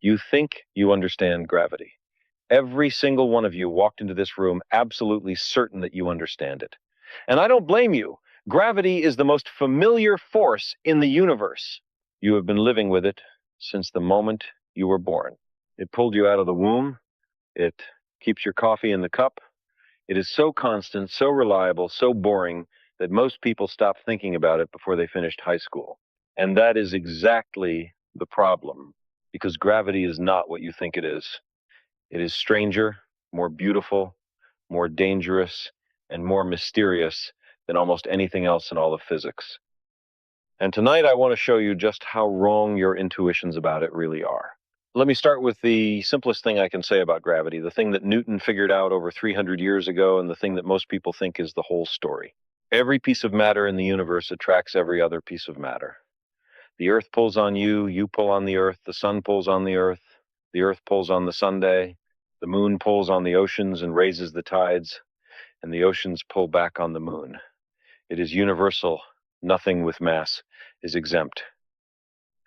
You think you understand gravity. Every single one of you walked into this room absolutely certain that you understand it. And I don't blame you. Gravity is the most familiar force in the universe. You have been living with it since the moment you were born. It pulled you out of the womb. It keeps your coffee in the cup. It is so constant, so reliable, so boring that most people stop thinking about it before they finished high school. And that is exactly the problem, because gravity is not what you think it is. It is stranger, more beautiful, more dangerous, and more mysterious than almost anything else in all of physics. And tonight I want to show you just how wrong your intuitions about it really are. Let me start with the simplest thing I can say about gravity, the thing that Newton figured out over 300 years ago, and the thing that most people think is the whole story. Every piece of matter in the universe attracts every other piece of matter. The Earth pulls on you, you pull on the Earth, the sun pulls on the Earth pulls on the Sunday, the moon pulls on the oceans and raises the tides, and the oceans pull back on the moon. It is universal. Nothing with mass is exempt.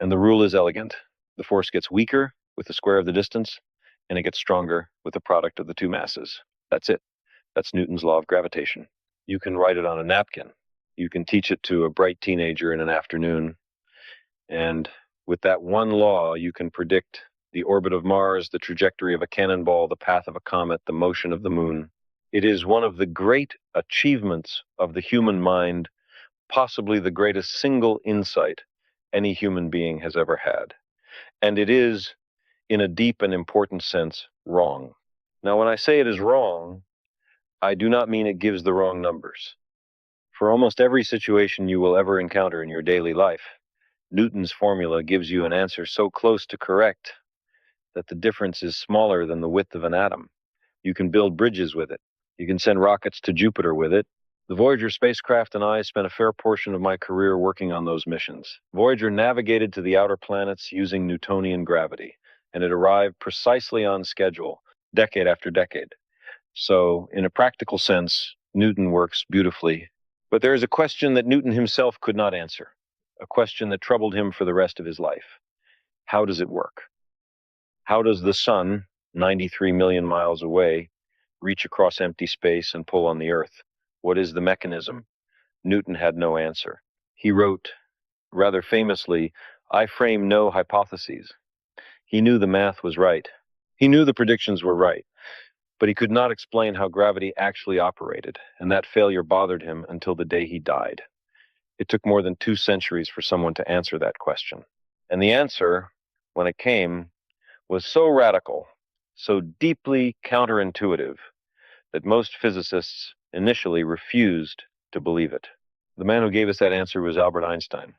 And the rule is elegant. The force gets weaker with the square of the distance, and it gets stronger with the product of the two masses. That's it. That's Newton's law of gravitation. You can write it on a napkin. You can teach it to a bright teenager in an afternoon. And with that one law, you can predict the orbit of Mars, the trajectory of a cannonball, the path of a comet, the motion of the moon. It is one of the great achievements of the human mind, possibly the greatest single insight any human being has ever had. And it is, in a deep and important sense, wrong. Now, when I say it is wrong, I do not mean it gives the wrong numbers. For almost every situation you will ever encounter in your daily life, Newton's formula gives you an answer so close to correct that the difference is smaller than the width of an atom. You can build bridges with it. You can send rockets to Jupiter with it. The Voyager spacecraft and I spent a fair portion of my career working on those missions. Voyager navigated to the outer planets using Newtonian gravity, and it arrived precisely on schedule, decade after decade. So, in a practical sense, Newton works beautifully. But there is a question that Newton himself could not answer, a question that troubled him for the rest of his life. How does it work? How does the sun, 93 million miles away, reach across empty space and pull on the Earth? What is the mechanism? Newton had no answer. He wrote, rather famously, "I frame no hypotheses." He knew the math was right. He knew the predictions were right, but he could not explain how gravity actually operated, and that failure bothered him until the day he died. It took more than 2 centuries for someone to answer that question. And the answer, when it came, was so radical, so deeply counterintuitive, that most physicists initially refused to believe it. The man who gave us that answer was Albert Einstein,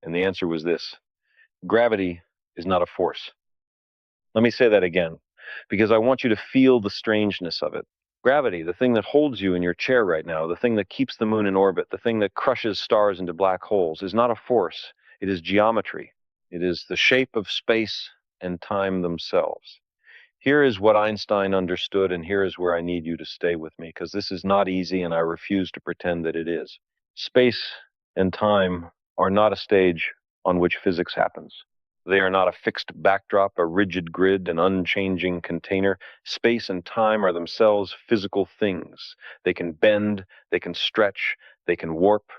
and the answer was this: gravity is not a force. Let me say that again, because I want you to feel the strangeness of it. Gravity, the thing that holds you in your chair right now, the thing that keeps the moon in orbit, the thing that crushes stars into black holes, is not a force. It is geometry. It is the shape of space and time themselves. Here is what Einstein understood, and here is where I need you to stay with me, because this is not easy, and I refuse to pretend that it is. Space and time are not a stage on which physics happens. They are not a fixed backdrop, a rigid grid, an unchanging container. Space and time are themselves physical things. They can bend, they can stretch, they can warp.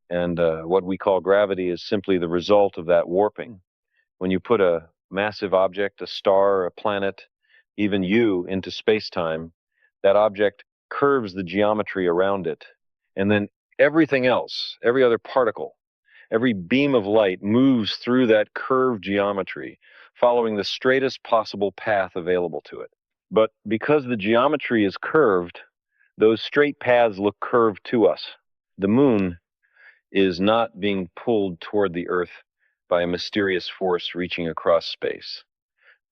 And what we call gravity is simply the result of that warping. When you put a massive object, a star, a planet, even you, into space-time, that object curves the geometry around it. And then everything else, every other particle, every beam of light moves through that curved geometry, following the straightest possible path available to it. But because the geometry is curved, those straight paths look curved to us. The moon is not being pulled toward the Earth by a mysterious force reaching across space.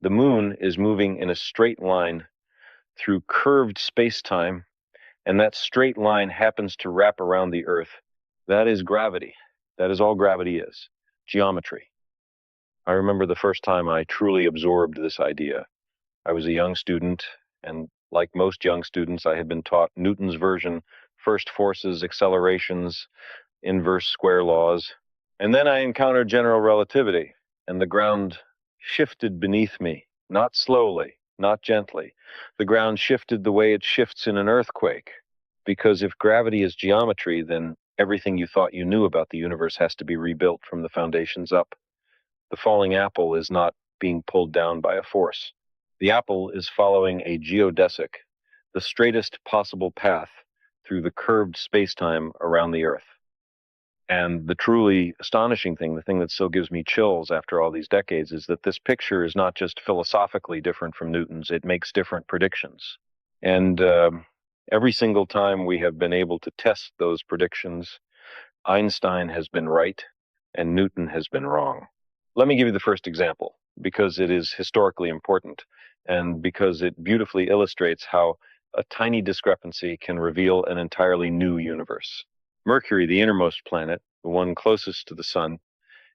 The moon is moving in a straight line through curved space-time, and that straight line happens to wrap around the Earth. That is gravity. That is all gravity is, geometry. I remember the first time I truly absorbed this idea. I was a young student, and like most young students, I had been taught Newton's version, first forces, accelerations, inverse square laws. And then I encountered general relativity and the ground shifted beneath me, not slowly, not gently. The ground shifted the way it shifts in an earthquake. Because if gravity is geometry, then everything you thought you knew about the universe has to be rebuilt from the foundations up. The falling apple is not being pulled down by a force. The apple is following a geodesic, the straightest possible path through the curved spacetime around the Earth. And the truly astonishing thing, the thing that still gives me chills after all these decades, is that this picture is not just philosophically different from Newton's, it makes different predictions. And every single time we have been able to test those predictions, Einstein has been right and Newton has been wrong. Let me give you the first example, because it is historically important and because it beautifully illustrates how a tiny discrepancy can reveal an entirely new universe. Mercury, the innermost planet, the one closest to the sun,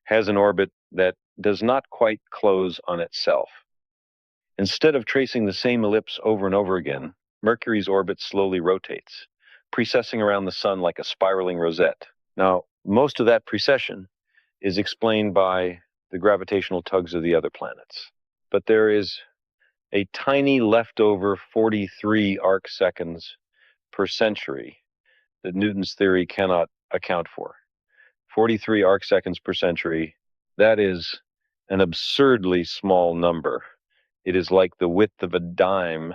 has an orbit that does not quite close on itself. Instead of tracing the same ellipse over and over again, Mercury's orbit slowly rotates, precessing around the sun like a spiraling rosette. Now, most of that precession is explained by the gravitational tugs of the other planets. But there is a tiny leftover 43 arc seconds per century that Newton's theory cannot account for. 43 arc seconds per century, that is an absurdly small number. It is like the width of a dime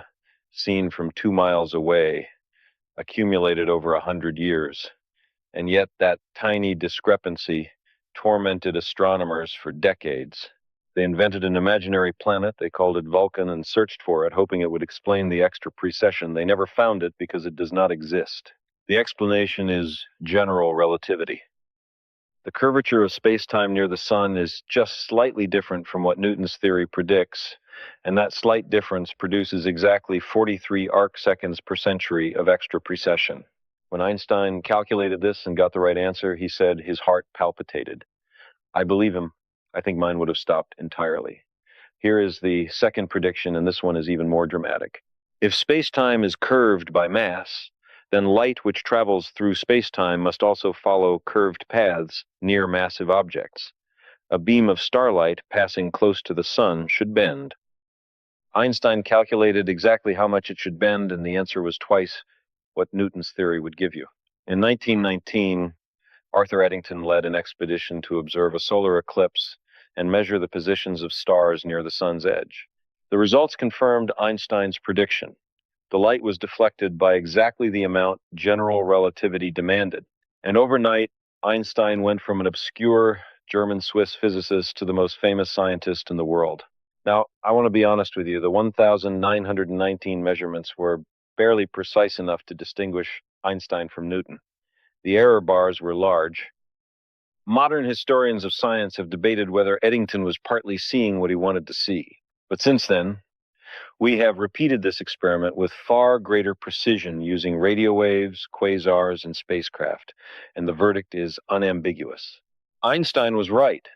seen from 2 miles away, accumulated over 100 years. And yet that tiny discrepancy tormented astronomers for decades. They invented an imaginary planet, they called it Vulcan, and searched for it, hoping it would explain the extra precession. They never found it because it does not exist. The explanation is general relativity. The curvature of space-time near the sun is just slightly different from what Newton's theory predicts, and that slight difference produces exactly 43 arc seconds per century of extra precession. When Einstein calculated this and got the right answer, he said his heart palpitated. I believe him. I think mine would have stopped entirely. Here is the second prediction, and this one is even more dramatic. If space-time is curved by mass, then light which travels through space-time must also follow curved paths near massive objects. A beam of starlight passing close to the sun should bend. Einstein calculated exactly how much it should bend, and the answer was twice what Newton's theory would give you. In 1919, Arthur Eddington led an expedition to observe a solar eclipse and measure the positions of stars near the sun's edge. The results confirmed Einstein's prediction. The light was deflected by exactly the amount general relativity demanded. And overnight, Einstein went from an obscure German-Swiss physicist to the most famous scientist in the world. Now, I want to be honest with you, the 1,919 measurements were barely precise enough to distinguish Einstein from Newton. The error bars were large. Modern historians of science have debated whether Eddington was partly seeing what he wanted to see. But since then, we have repeated this experiment with far greater precision using radio waves, quasars, and spacecraft, and the verdict is unambiguous. Einstein was right.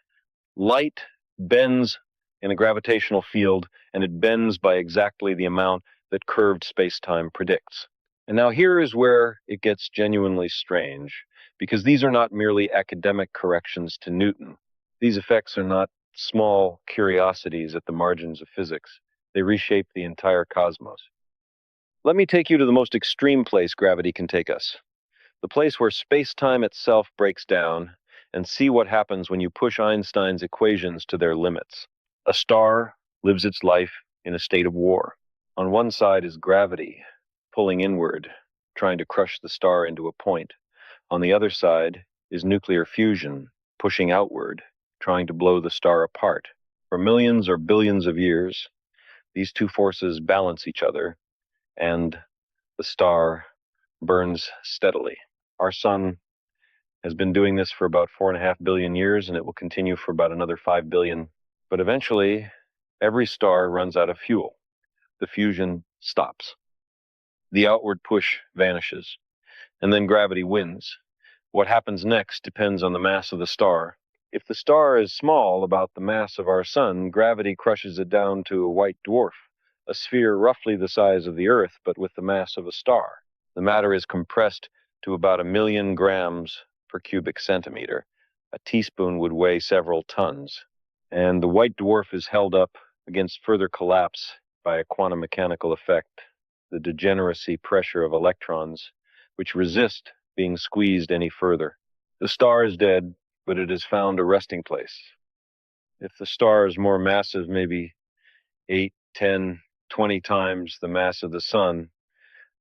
Light bends in a gravitational field, and it bends by exactly the amount that curved space-time predicts. And now here is where it gets genuinely strange, because these are not merely academic corrections to Newton. These effects are not small curiosities at the margins of physics. They reshape the entire cosmos. Let me take you to the most extreme place gravity can take us, the place where space-time itself breaks down, and see what happens when you push Einstein's equations to their limits. A star lives its life in a state of war. On one side is gravity, pulling inward, trying to crush the star into a point. On the other side is nuclear fusion, pushing outward, trying to blow the star apart. For millions or billions of years, these two forces balance each other, and the star burns steadily. Our sun has been doing this for about 4.5 billion years, and it will continue for about another 5 billion. But eventually, every star runs out of fuel. The fusion stops. The outward push vanishes, and then gravity wins. What happens next depends on the mass of the star. If the star is small, about the mass of our sun, gravity crushes it down to a white dwarf, a sphere roughly the size of the Earth, but with the mass of a star. The matter is compressed to about 1,000,000 grams per cubic centimeter. A teaspoon would weigh several tons. And the white dwarf is held up against further collapse by a quantum mechanical effect, the degeneracy pressure of electrons, which resist being squeezed any further. The star is dead, but it has found a resting place. If the star is more massive, maybe 8, 10, 20 times the mass of the sun,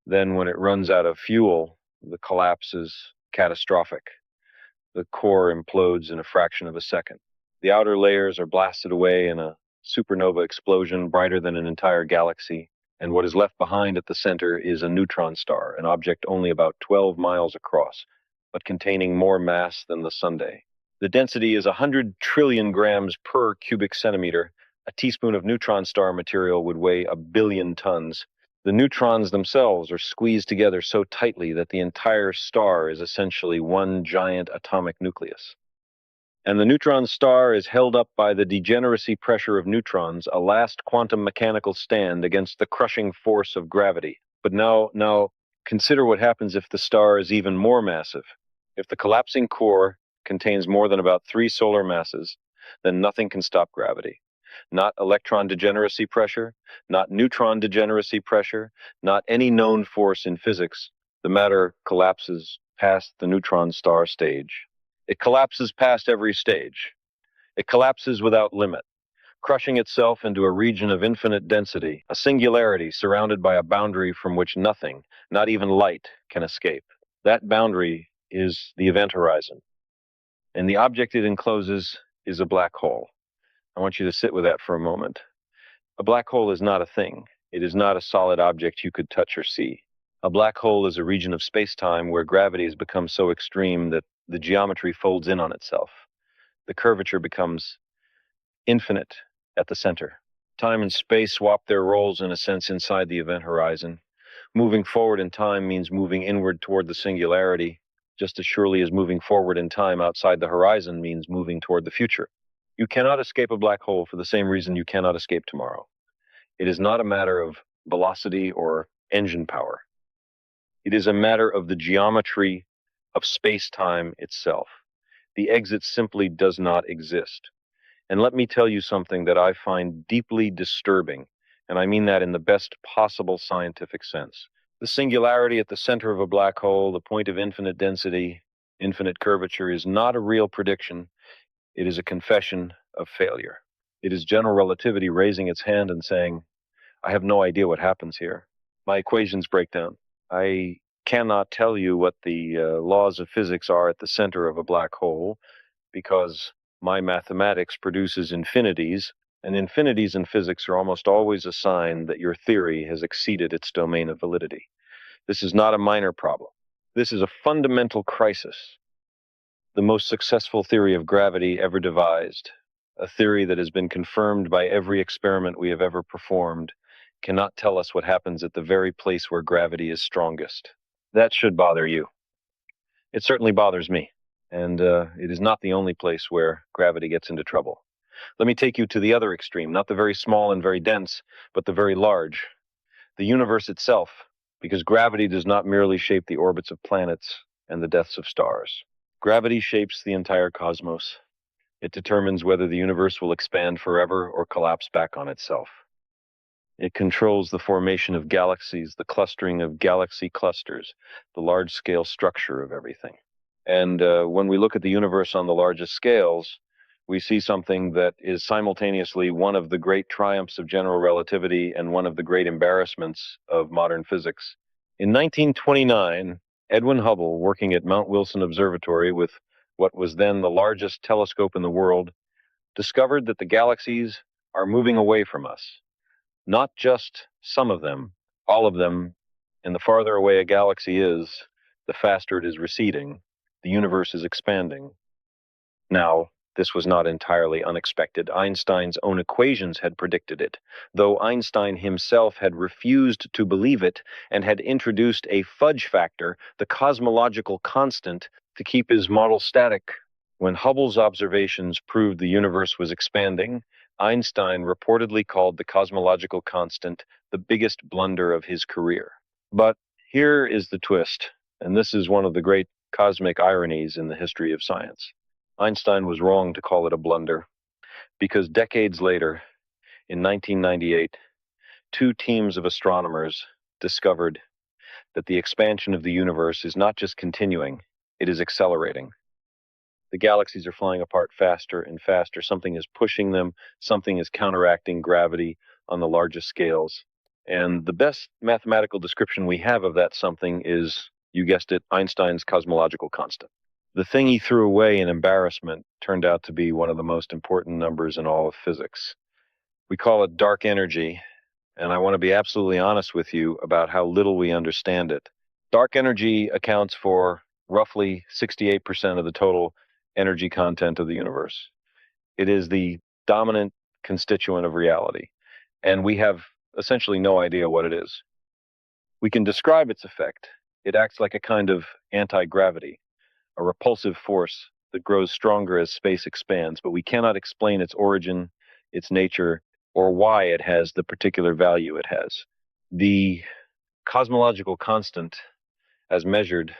then when it runs out of fuel, the collapse is catastrophic. The core implodes in a fraction of a second. The outer layers are blasted away in a supernova explosion brighter than an entire galaxy, and what is left behind at the center is a neutron star, an object only about 12 miles across, but containing more mass than the Sunday. The density is 100 trillion grams per cubic centimeter. A teaspoon of neutron star material would weigh 1 billion tons. The neutrons themselves are squeezed together so tightly that the entire star is essentially one giant atomic nucleus. And the neutron star is held up by the degeneracy pressure of neutrons, a last quantum mechanical stand against the crushing force of gravity. But now consider what happens if the star is even more massive. If the collapsing core contains more than about 3 solar masses, then nothing can stop gravity. Not electron degeneracy pressure, not neutron degeneracy pressure, not any known force in physics. The matter collapses past the neutron star stage. It collapses past every stage. It collapses without limit, crushing itself into a region of infinite density, a singularity surrounded by a boundary from which nothing, not even light, can escape. That boundary is the event horizon, and the object it encloses is a black hole. I want you to sit with that for a moment. A black hole is not a thing. It is not a solid object you could touch or see. A black hole is a region of space-time where gravity has become so extreme that the geometry folds in on itself. The curvature becomes infinite at the center. Time and space swap their roles in a sense inside the event horizon. Moving forward in time means moving inward toward the singularity, just as surely as moving forward in time outside the horizon means moving toward the future. You cannot escape a black hole for the same reason you cannot escape tomorrow. It is not a matter of velocity or engine power. It is a matter of the geometry of space-time itself. The exit simply does not exist. And let me tell you something that I find deeply disturbing, and I mean that in the best possible scientific sense. The singularity at the center of a black hole, the point of infinite density, infinite curvature, is not a real prediction. It is a confession of failure. It is general relativity raising its hand and saying, I have no idea what happens here. My equations break down. I cannot tell you what the laws of physics are at the center of a black hole because my mathematics produces infinities, and infinities in physics are almost always a sign that your theory has exceeded its domain of validity. This is not a minor problem. This is a fundamental crisis. The most successful theory of gravity ever devised, a theory that has been confirmed by every experiment we have ever performed, cannot tell us what happens at the very place where gravity is strongest. That should bother you. It certainly bothers me. And it is not the only place where gravity gets into trouble. Let me take you to the other extreme, not the very small and very dense, but the very large, the universe itself, because gravity does not merely shape the orbits of planets and the deaths of stars. Gravity shapes the entire cosmos. It determines whether the universe will expand forever or collapse back on itself. It controls the formation of galaxies, the clustering of galaxy clusters, the large-scale structure of everything. And when we look at the universe on the largest scales, we see something that is simultaneously one of the great triumphs of general relativity and one of the great embarrassments of modern physics. In 1929, Edwin Hubble, working at Mount Wilson Observatory with what was then the largest telescope in the world, discovered that the galaxies are moving away from us. Not just some of them, all of them, and the farther away a galaxy is, the faster it is receding. The universe is expanding. Now, this was not entirely unexpected. Einstein's own equations had predicted it, though Einstein himself had refused to believe it and had introduced a fudge factor, the cosmological constant, to keep his model static. When Hubble's observations proved the universe was expanding, Einstein reportedly called the cosmological constant the biggest blunder of his career. But here is the twist, and this is one of the great cosmic ironies in the history of science. Einstein was wrong to call it a blunder. Because decades later, in 1998, two teams of astronomers discovered that the expansion of the universe is not just continuing, it is accelerating. The galaxies are flying apart faster and faster. Something is pushing them, something is counteracting gravity on the largest scales. And the best mathematical description we have of that something is, you guessed it, Einstein's cosmological constant. The thing he threw away in embarrassment turned out to be one of the most important numbers in all of physics. We call it dark energy, and I want to be absolutely honest with you about how little we understand it. Dark energy accounts for roughly 68% of the total energy content of the universe. It is the dominant constituent of reality, and we have essentially no idea what it is. We can describe its effect. It acts like a kind of anti-gravity, a repulsive force that grows stronger as space expands, but we cannot explain its origin, its nature, or why it has the particular value it has. The cosmological constant, as measured,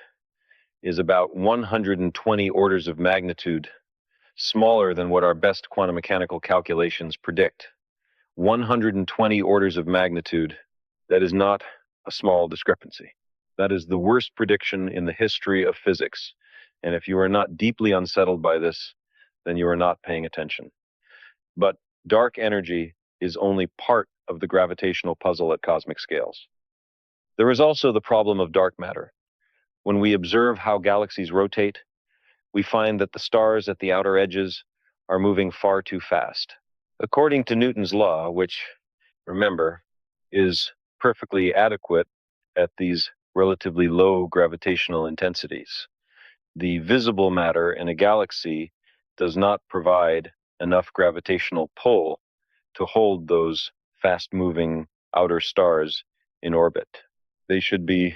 is about 120 orders of magnitude smaller than what our best quantum mechanical calculations predict. 120 orders of magnitude. That is not a small discrepancy. That is the worst prediction in the history of physics. And if you are not deeply unsettled by this, then you are not paying attention. But dark energy is only part of the gravitational puzzle at cosmic scales. There is also the problem of dark matter. When we observe how galaxies rotate, we find that the stars at the outer edges are moving far too fast. According to Newton's law, which, remember, is perfectly adequate at these relatively low gravitational intensities, the visible matter in a galaxy does not provide enough gravitational pull to hold those fast-moving outer stars in orbit. They should be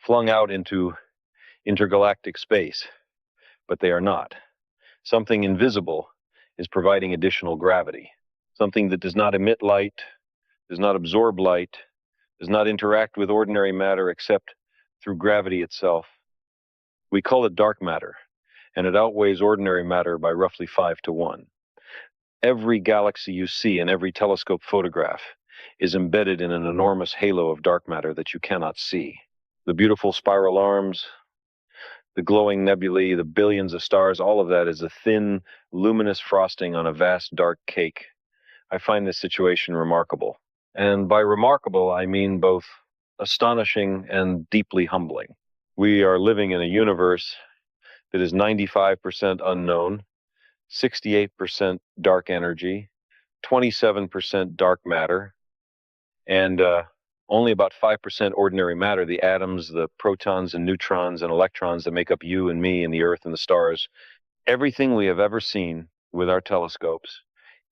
flung out into intergalactic space, but they are not. Something invisible is providing additional gravity. Something that does not emit light, does not absorb light, does not interact with ordinary matter except through gravity itself. We call it dark matter, and it outweighs ordinary matter by roughly 5-1. Every galaxy you see in every telescope photograph is embedded in an enormous halo of dark matter that you cannot see. The beautiful spiral arms, the glowing nebulae, the billions of stars, all of that is a thin, luminous frosting on a vast dark cake. I find this situation remarkable. And by remarkable, I mean both astonishing and deeply humbling. We are living in a universe that is 95% unknown, 68% dark energy, 27% dark matter, and only about 5% ordinary matter, the atoms, the protons and neutrons and electrons that make up you and me and the Earth and the stars. Everything we have ever seen with our telescopes,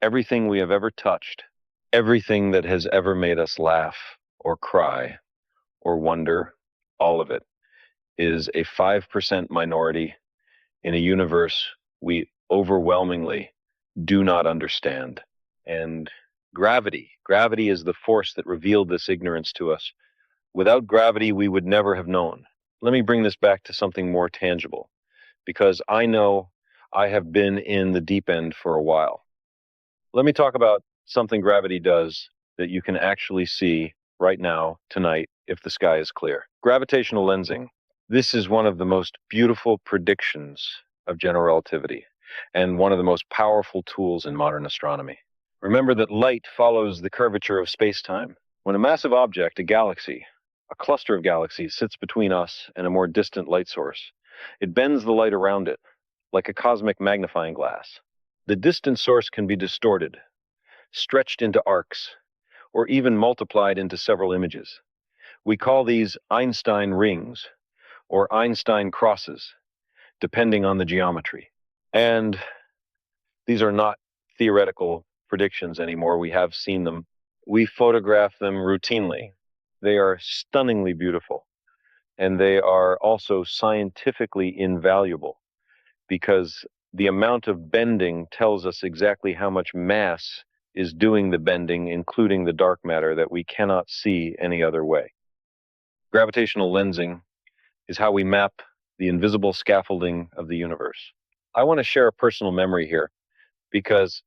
everything we have ever touched, everything that has ever made us laugh or cry or wonder, all of it is a 5% minority in a universe we overwhelmingly do not understand. And gravity is the force that revealed this ignorance to us. Without gravity, we would never have known. Let me bring this back to something more tangible, because I know I have been in the deep end for a while. Let me talk about something gravity does that you can actually see right now, tonight, if the sky is clear. Gravitational lensing. This is one of the most beautiful predictions of general relativity and one of the most powerful tools in modern astronomy. Remember that light follows the curvature of spacetime. When a massive object, a galaxy, a cluster of galaxies, sits between us and a more distant light source, it bends the light around it like a cosmic magnifying glass. The distant source can be distorted, stretched into arcs, or even multiplied into several images. We call these Einstein rings or Einstein crosses, depending on the geometry. And these are not theoretical predictions anymore. We have seen them. We photograph them routinely. They are stunningly beautiful. And they are also scientifically invaluable because the amount of bending tells us exactly how much mass is doing the bending, including the dark matter that we cannot see any other way. Gravitational lensing is how we map the invisible scaffolding of the universe. I want to share a personal memory here because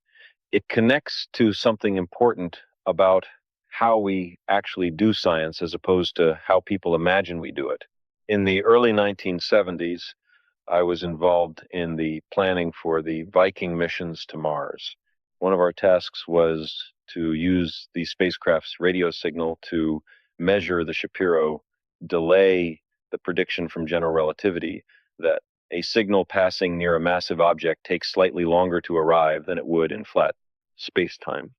It connects to something important about how we actually do science as opposed to how people imagine we do it. In the early 1970s, I was involved in the planning for the Viking missions to Mars. One of our tasks was to use the spacecraft's radio signal to measure the Shapiro delay, the prediction from general relativity that a signal passing near a massive object takes slightly longer to arrive than it would in flat space-time.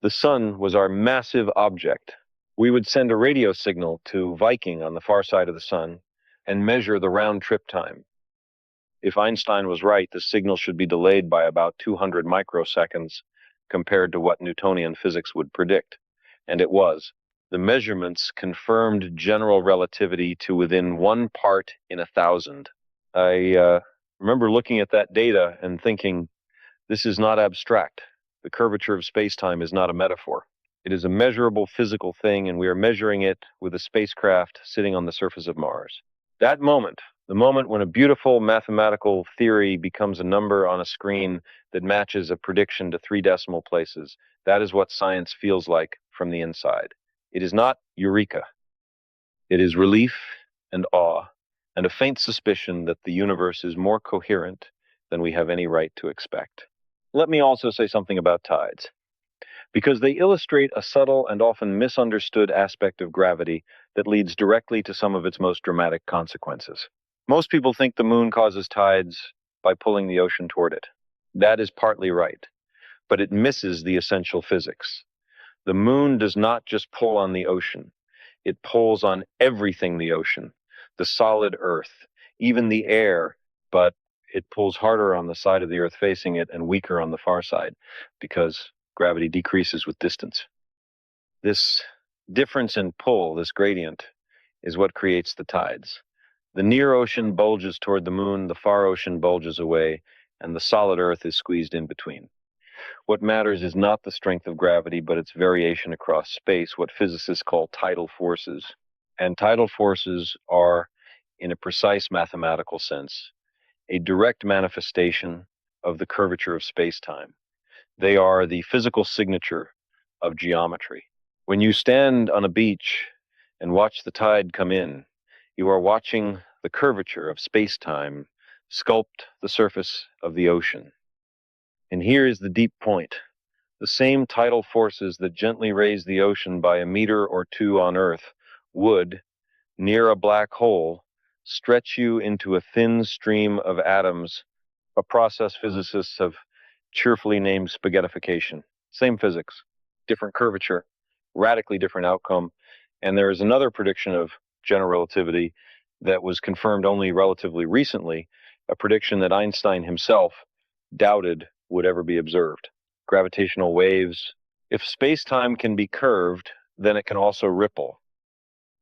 The sun was our massive object. We would send a radio signal to Viking on the far side of the sun and measure the round trip time. If Einstein was right, the signal should be delayed by about 200 microseconds compared to what Newtonian physics would predict. And it was. The measurements confirmed general relativity to within 1 part in 1,000. I remember looking at that data and thinking, this is not abstract. The curvature of space-time is not a metaphor. It is a measurable physical thing, and we are measuring it with a spacecraft sitting on the surface of Mars. That moment, the moment when a beautiful mathematical theory becomes a number on a screen that matches a prediction to 3 decimal places, that is what science feels like from the inside. It is not eureka. It is relief and awe, and a faint suspicion that the universe is more coherent than we have any right to expect. Let me also say something about tides, because they illustrate a subtle and often misunderstood aspect of gravity that leads directly to some of its most dramatic consequences. Most people think the moon causes tides by pulling the ocean toward it. That is partly right, but it misses the essential physics. The moon does not just pull on the ocean. It pulls on everything the ocean, the solid earth, even the air, but it pulls harder on the side of the earth facing it and weaker on the far side because gravity decreases with distance. This difference in pull, this gradient, is what creates the tides. The near ocean bulges toward the moon, the far ocean bulges away, and the solid earth is squeezed in between. What matters is not the strength of gravity, but its variation across space, what physicists call tidal forces. And tidal forces are, in a precise mathematical sense, a direct manifestation of the curvature of space-time. They are the physical signature of geometry. When you stand on a beach and watch the tide come in, you are watching the curvature of space-time sculpt the surface of the ocean. And here is the deep point. The same tidal forces that gently raise the ocean by a meter or two on Earth would, near a black hole, stretch you into a thin stream of atoms, a process physicists have cheerfully named spaghettification. Same physics, different curvature, radically different outcome. And there is another prediction of general relativity that was confirmed only relatively recently, a prediction that Einstein himself doubted would ever be observed. Gravitational waves. If space-time can be curved, then it can also ripple.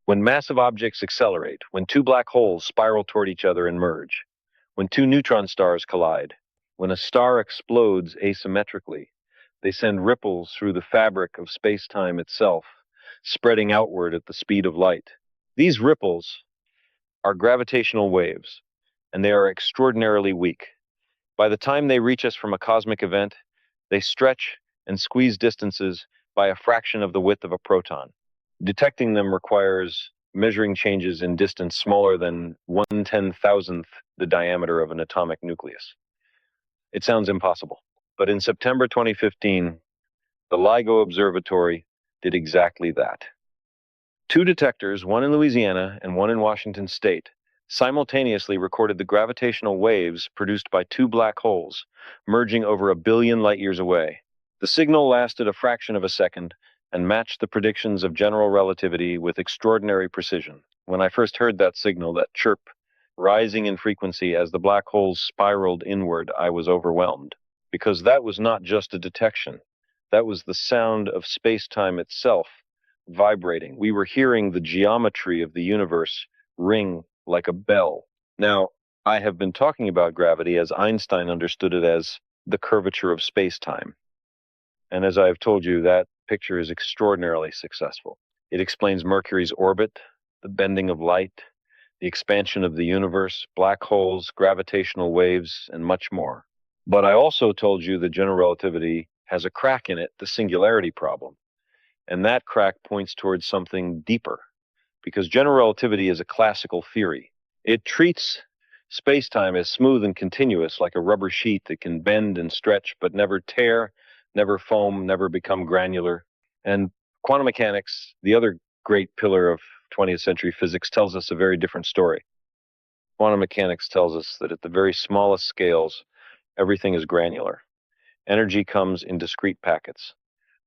When massive objects accelerate, when 2 black holes spiral toward each other and merge, when 2 neutron stars collide, when a star explodes asymmetrically, they send ripples through the fabric of space-time itself, spreading outward at the speed of light. These ripples are gravitational waves, and they are extraordinarily weak. By the time they reach us from a cosmic event, they stretch and squeeze distances by a fraction of the width of a proton. Detecting them requires measuring changes in distance smaller than 1/10,000th the diameter of an atomic nucleus. It sounds impossible, but in September 2015, the LIGO Observatory did exactly that. 2 detectors, one in Louisiana and one in Washington State, simultaneously recorded the gravitational waves produced by 2 black holes merging over 1 billion light years away. The signal lasted a fraction of a second and matched the predictions of general relativity with extraordinary precision. When I first heard that signal, that chirp, rising in frequency as the black holes spiraled inward, I was overwhelmed, because that was not just a detection. That was the sound of space-time itself vibrating. We were hearing the geometry of the universe ring like a bell. Now, I have been talking about gravity as Einstein understood it as the curvature of space-time. And as I have told you, that picture is extraordinarily successful. It explains Mercury's orbit, the bending of light, the expansion of the universe, black holes, gravitational waves, and much more. But I also told you that general relativity has a crack in it, the singularity problem. And that crack points towards something deeper, because general relativity is a classical theory. It treats space-time as smooth and continuous, like a rubber sheet that can bend and stretch but never tear, never foam, never become granular. And quantum mechanics, the other great pillar of 20th century physics, tells us a very different story. Quantum mechanics tells us that at the very smallest scales, everything is granular. Energy comes in discrete packets.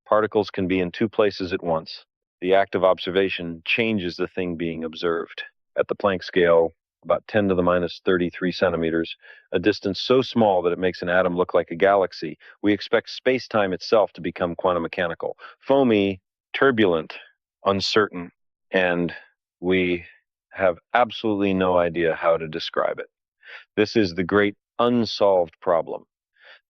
Particles can be in two places at once. The act of observation changes the thing being observed. At the Planck scale, about 10 to the minus 33 centimeters, a distance so small that it makes an atom look like a galaxy, we expect space-time itself to become quantum mechanical, foamy, turbulent, uncertain, and we have absolutely no idea how to describe it. This is the great unsolved problem.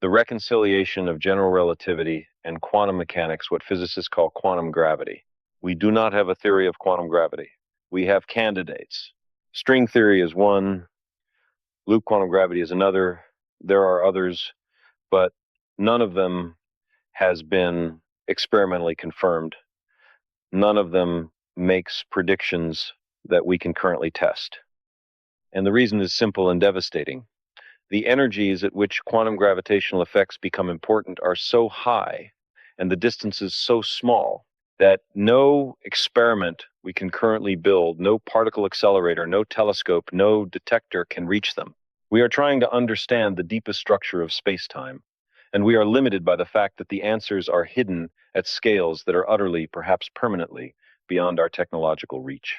The reconciliation of general relativity and quantum mechanics, what physicists call quantum gravity. We do not have a theory of quantum gravity. We have candidates. String theory is one, loop quantum gravity is another. There are others, but none of them has been experimentally confirmed. None of them makes predictions that we can currently test. And the reason is simple and devastating. The energies at which quantum gravitational effects become important are so high and the distances so small that no experiment we can currently build, no particle accelerator, no telescope, no detector can reach them. We are trying to understand the deepest structure of space-time, and we are limited by the fact that the answers are hidden at scales that are utterly, perhaps permanently, beyond our technological reach.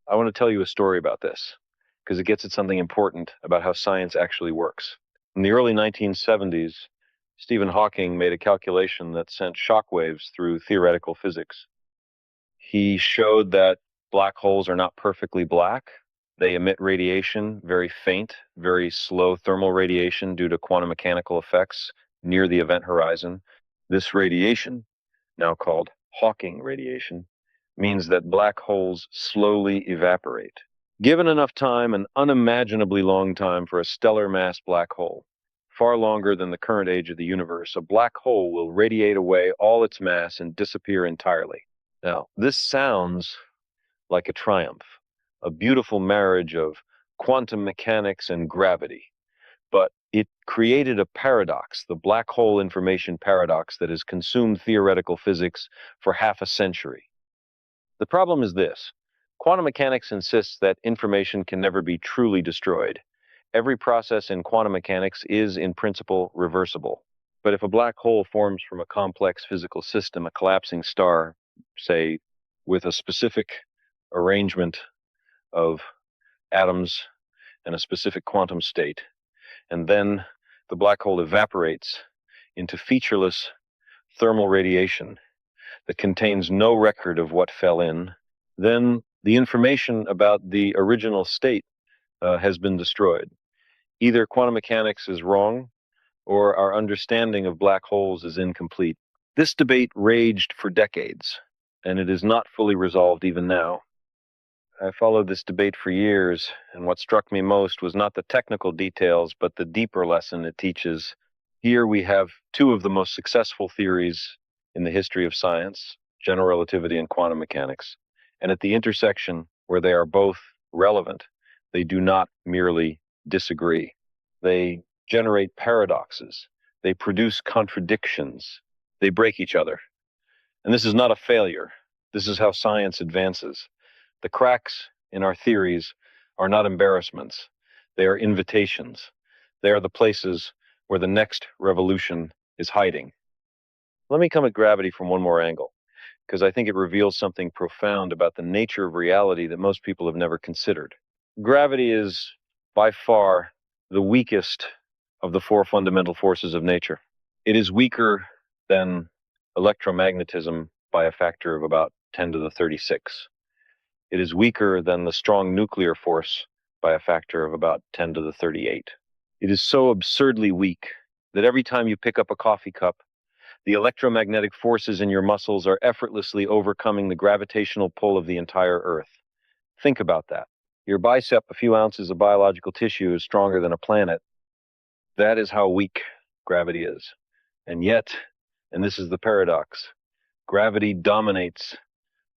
I want to tell you a story about this, because it gets at something important about how science actually works. In the early 1970s, Stephen Hawking made a calculation that sent shockwaves through theoretical physics. He showed that black holes are not perfectly black. They emit radiation, very faint, very slow thermal radiation due to quantum mechanical effects near the event horizon. This radiation, now called Hawking radiation, means that black holes slowly evaporate. Given enough time, an unimaginably long time for a stellar mass black hole, far longer than the current age of the universe, a black hole will radiate away all its mass and disappear entirely. Now, this sounds like a triumph, a beautiful marriage of quantum mechanics and gravity, but it created a paradox, the black hole information paradox, that has consumed theoretical physics for half a century. The problem is this. Quantum mechanics insists that information can never be truly destroyed. Every process in quantum mechanics is, in principle, reversible. But if a black hole forms from a complex physical system, a collapsing star, say, with a specific arrangement of atoms and a specific quantum state, and then the black hole evaporates into featureless thermal radiation that contains no record of what fell in, then the information about the original state has been destroyed. Either quantum mechanics is wrong, or our understanding of black holes is incomplete. This debate raged for decades, and it is not fully resolved even now. I followed this debate for years, and what struck me most was not the technical details, but the deeper lesson it teaches. Here we have two of the most successful theories in the history of science, general relativity and quantum mechanics. And at the intersection where they are both relevant, they do not merely disagree. They generate paradoxes. They produce contradictions. They break each other. And this is not a failure. This is how science advances. The cracks in our theories are not embarrassments. They are invitations. They are the places where the next revolution is hiding. Let me come at gravity from one more angle, because I think it reveals something profound about the nature of reality that most people have never considered. Gravity is by far the weakest of the four fundamental forces of nature. It is weaker than electromagnetism by a factor of about 10 to the 36. It is weaker than the strong nuclear force by a factor of about 10 to the 38. It is so absurdly weak that every time you pick up a coffee cup, the electromagnetic forces in your muscles are effortlessly overcoming the gravitational pull of the entire Earth. Think about that. Your bicep, a few ounces of biological tissue, is stronger than a planet. That is how weak gravity is. And yet, And this is the paradox. Gravity dominates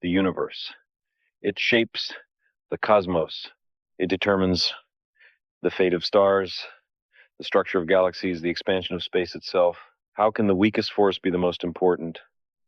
the universe. It shapes the cosmos. It determines the fate of stars, the structure of galaxies, the expansion of space itself. How can the weakest force be the most important?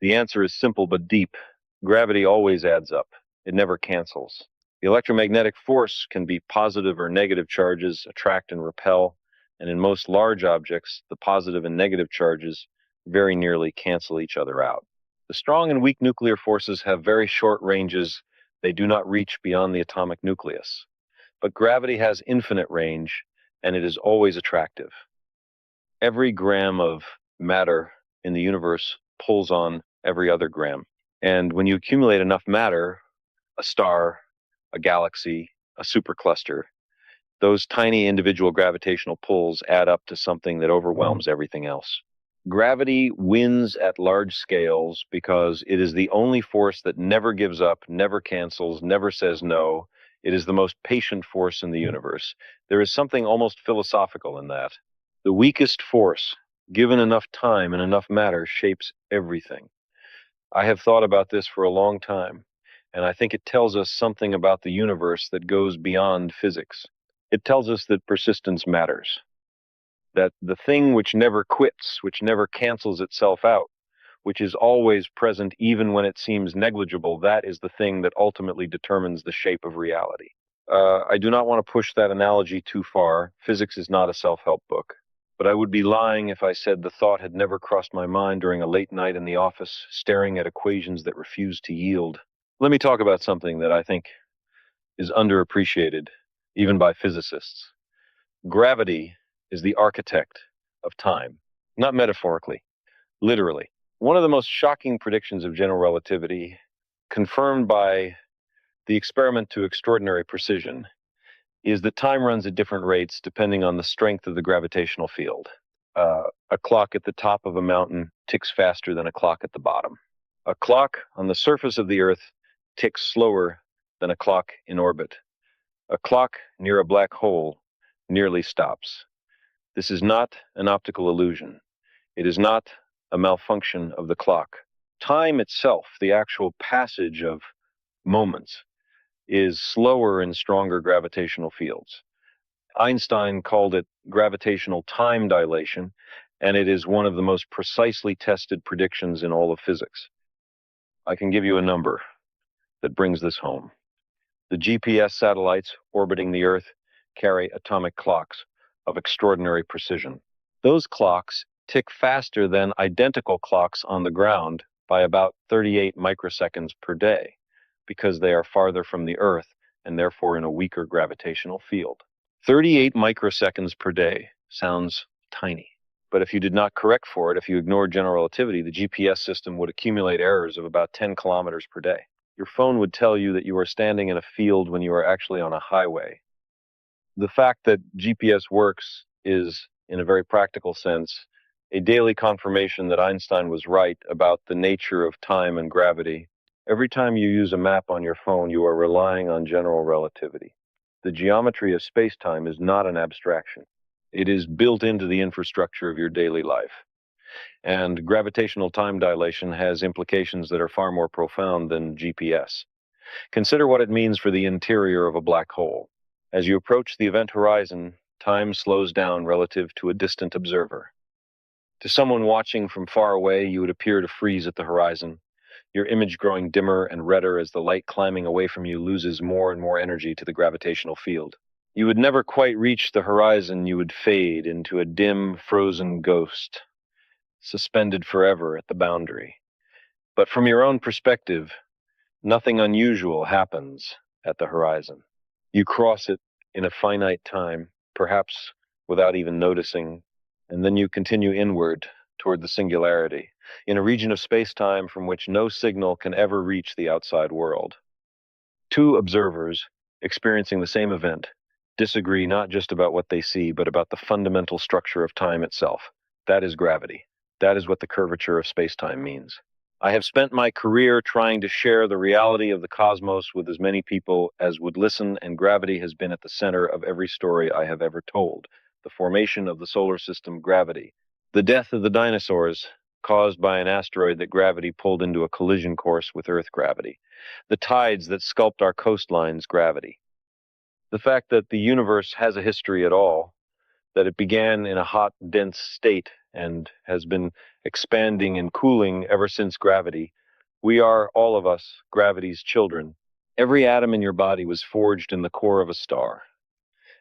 The answer is simple but deep. Gravity always adds up. It never cancels. The electromagnetic force can be positive or negative charges, attract and repel, and in most large objects, the positive and negative charges very nearly cancel each other out. The strong and weak nuclear forces have very short ranges. They do not reach beyond the atomic nucleus. But gravity has infinite range, and it is always attractive. Every gram of matter in the universe pulls on every other gram. And when you accumulate enough matter, a star, a galaxy, a supercluster, those tiny individual gravitational pulls add up to something that overwhelms everything else. Gravity wins at large scales because it is the only force that never gives up, never cancels, never says no. It is the most patient force in the universe. There is something almost philosophical in that. The weakest force, given enough time and enough matter, shapes everything. I have thought about this for a long time, and I think it tells us something about the universe that goes beyond physics. It tells us that persistence matters, that the thing which never quits, which never cancels itself out, which is always present even when it seems negligible, that is the thing that ultimately determines the shape of reality. I do not want to push that analogy too far. Physics is not a self-help book. But I would be lying if I said the thought had never crossed my mind during a late night in the office, staring at equations that refused to yield. Let me talk about something that I think is underappreciated, even by physicists. Gravity is the architect of time, not metaphorically, literally. One of the most shocking predictions of general relativity, confirmed by the experiment to extraordinary precision, is that time runs at different rates depending on the strength of the gravitational field. A clock at the top of a mountain ticks faster than a clock at the bottom. A clock on the surface of the Earth ticks slower than a clock in orbit. A clock near a black hole nearly stops. This is not an optical illusion. It is not a malfunction of the clock. Time itself, the actual passage of moments, is slower in stronger gravitational fields. Einstein called it gravitational time dilation, and it is one of the most precisely tested predictions in all of physics. I can give you a number that brings this home. The GPS satellites orbiting the Earth carry atomic clocks of extraordinary precision. Those clocks tick faster than identical clocks on the ground by about 38 microseconds per day, because they are farther from the Earth and therefore in a weaker gravitational field. 38 microseconds per day sounds tiny, but if you did not correct for it, if you ignored general relativity, the GPS system would accumulate errors of about 10 kilometers per day. Your phone would tell you that you are standing in a field when you are actually on a highway. The fact that GPS works is, in a very practical sense, a daily confirmation that Einstein was right about the nature of time and gravity. Every time you use a map on your phone, you are relying on general relativity. The geometry of space-time is not an abstraction. It is built into the infrastructure of your daily life. And gravitational time dilation has implications that are far more profound than GPS. Consider what it means for the interior of a black hole. As you approach the event horizon, time slows down relative to a distant observer. To someone watching from far away, you would appear to freeze at the horizon, your image growing dimmer and redder as the light climbing away from you loses more and more energy to the gravitational field. You would never quite reach the horizon. You would fade into a dim, frozen ghost, suspended forever at the boundary. But from your own perspective, nothing unusual happens at the horizon. You cross it in a finite time, perhaps without even noticing, and then you continue inward toward the singularity, in a region of space-time from which no signal can ever reach the outside world. Two observers experiencing the same event disagree not just about what they see, but about the fundamental structure of time itself. That is gravity. That is what the curvature of space-time means. I have spent my career trying to share the reality of the cosmos with as many people as would listen, and gravity has been at the center of every story I have ever told. The formation of the solar system, gravity. The death of the dinosaurs, caused by an asteroid that gravity pulled into a collision course with Earth gravity. The tides that sculpt our coastlines, gravity. The fact that the universe has a history at all, that it began in a hot, dense state and has been expanding and cooling ever since gravity. We are, all of us, gravity's children. Every atom in your body was forged in the core of a star,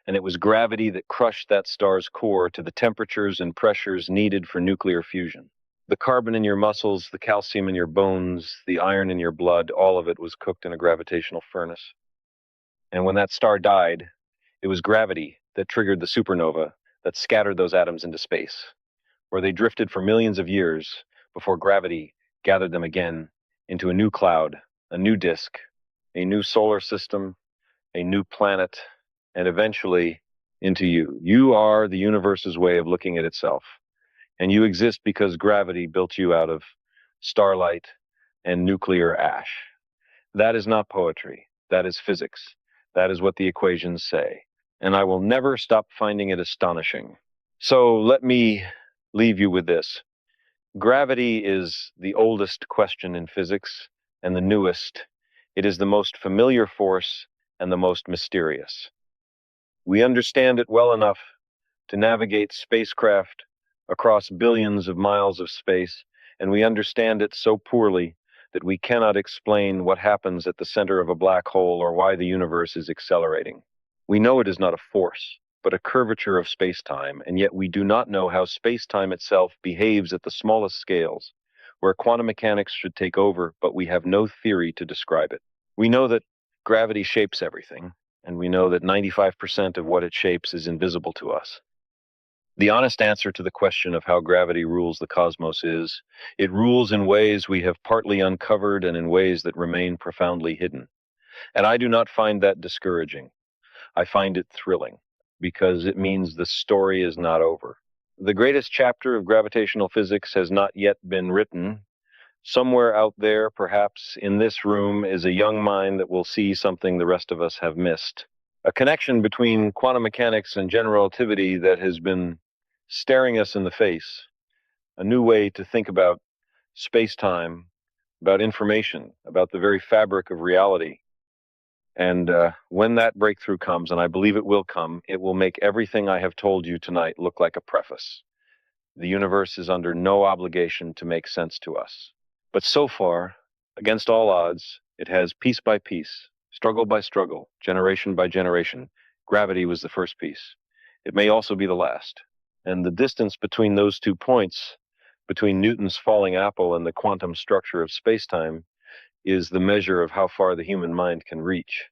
and it was gravity that crushed that star's core to the temperatures and pressures needed for nuclear fusion. The carbon in your muscles, the calcium in your bones, the iron in your blood, all of it was cooked in a gravitational furnace. And when that star died, it was gravity that triggered the supernova that scattered those atoms into space, where they drifted for millions of years before gravity gathered them again into a new cloud, a new disk, a new solar system, a new planet, and eventually into you. You are the universe's way of looking at itself, and you exist because gravity built you out of starlight and nuclear ash. That is not poetry. That is physics. That is what the equations say. And I will never stop finding it astonishing. So let me leave you with this. Gravity is the oldest question in physics and the newest. It is the most familiar force and the most mysterious. We understand it well enough to navigate spacecraft across billions of miles of space, and we understand it so poorly that we cannot explain what happens at the center of a black hole or why the universe is accelerating. We know it is not a force, but a curvature of space-time, and yet we do not know how space-time itself behaves at the smallest scales, where quantum mechanics should take over, but we have no theory to describe it. We know that gravity shapes everything, and we know that 95% of what it shapes is invisible to us. The honest answer to the question of how gravity rules the cosmos is, it rules in ways we have partly uncovered and in ways that remain profoundly hidden. And I do not find that discouraging. I find it thrilling, because it means the story is not over. The greatest chapter of gravitational physics has not yet been written. Somewhere out there, perhaps in this room, is a young mind that will see something the rest of us have missed. A connection between quantum mechanics and general relativity that has been staring us in the face. A new way to think about space-time, about information, about the very fabric of reality. And when that breakthrough comes, and I believe it will come, it will make everything I have told you tonight look like a preface. The universe is under no obligation to make sense to us. But so far, against all odds, it has piece by piece, struggle by struggle, generation by generation. Gravity was the first piece. It may also be the last. And the distance between those 2 points, between Newton's falling apple and the quantum structure of spacetime, is the measure of how far the human mind can reach.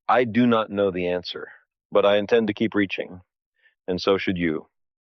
I do not know the answer, but I intend to keep reaching, and so should you.